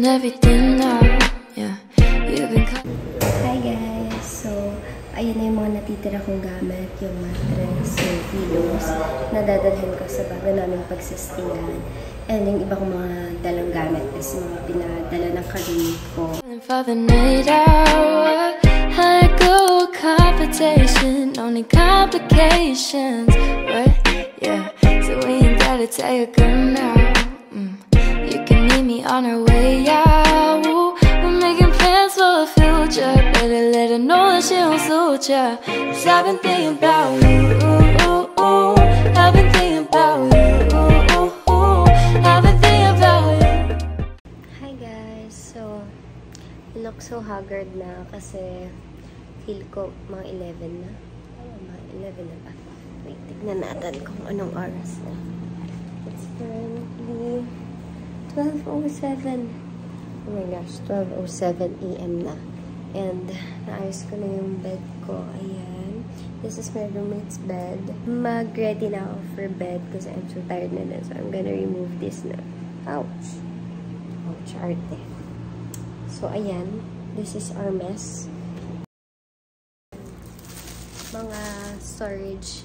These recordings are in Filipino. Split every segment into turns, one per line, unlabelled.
talking everything now. Yeah, you've been.
Hi guys! So, ayun na yung mga natitira kong gamit. Yung mattress, yung pillows. Nadadalhin ko sa bago namin pagsistingan. And yung iba kong mga dalang gamit is mga pinadala ng kalimit ko.
For the night out, I go competition, only complications. Right? Yeah, so we ain't gotta tell your girl now. You can meet me on our way out. We're making plans for the future. Better let her know that she don't suit ya. 'Cause I've been thinking about you. I've been thinking about you. I've been thinking about you.
Hi guys! So, I look so haggard na kasi feel ko mga 11 na. Mga 11 na ba? Wait, tignan natin kung anong oras na. It's currently 12:07. Oh my gosh, 12:07 AM na. And naayos ko na yung bed ko. Ayan. This is my roommate's bed. Mag-ready na ako for bed because I'm so tired na din. So I'm gonna remove this na. Ouch! Ouch, arte. So ayan. This is our mess. Mga storage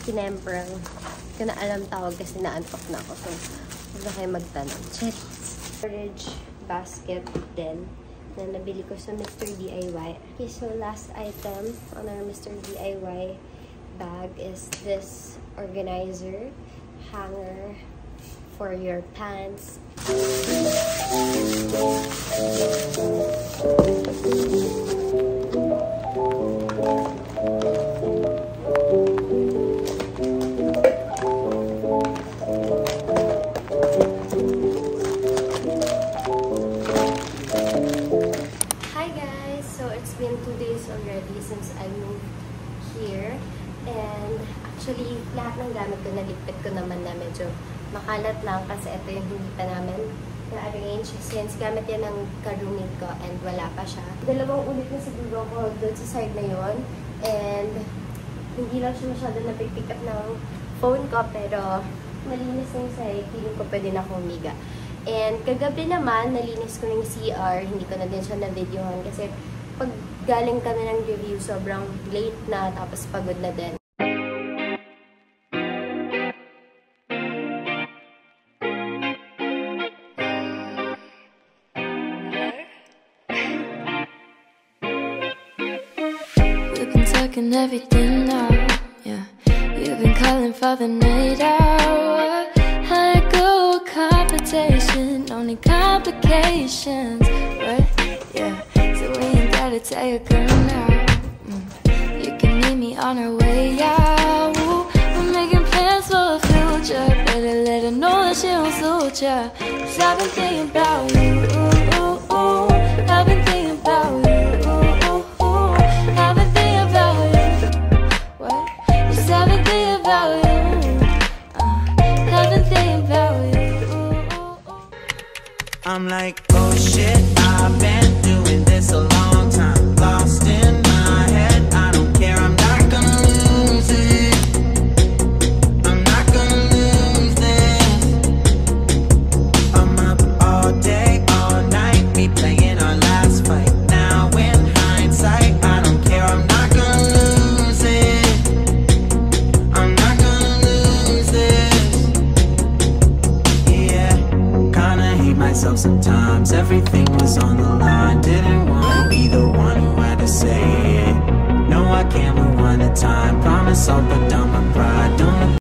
kinemprang. Hindi ko na alam tawag kasi naantok na ako. So, huwag na kayo magtanong. Storage basket din na nabili ko sa Mr. DIY. Okay, so last item on our Mr. DIY bag is this organizer hanger for your pants. Already since I moved here, and actually lahat ng gamit ko naligpit ko naman na medyo makalat lang kasi ito yung hindi pa namin na-arrange since gamit yan ng ka-roommate ko and wala pa siya. Dalawang ulit na siguro ko doon sa side na yon, and hindi lang siya masyado na-pick up ng phone ko pero malinis na yung side, feeling ko pwede na akong humiga. And kagabi naman nalinis ko yung CR, hindi ko na din siya na-videohan kasi pag galing kami ng review, sobrang late na, tapos pagod na din.
We've been talking everything now. Yeah, you've been calling for the night out. I go competition, only complications. Right? Yeah. To tell your girl now. You can meet me on our way out. We're making plans for the future. Better let her know that she don't suit ya. 'Cause I've been thinking about you. I've been thinking about you. I've been thinking about you. What? 'Cause I've been thinking about you. I've been thinking about you.
I'm like, oh shit, I've been doing this a long time. Lost in my head, I don't care, I'm not gonna lose it. I'm not gonna lose this. I'm up all day, all night, replaying our last fight. Now in hindsight, I don't care, I'm not gonna lose it. I'm not gonna lose this. Yeah, kinda hate myself sometimes. Everything was on the line, didn't want to be the one who had to say it. No, I can't move one at a time. Promise I'll put down my pride.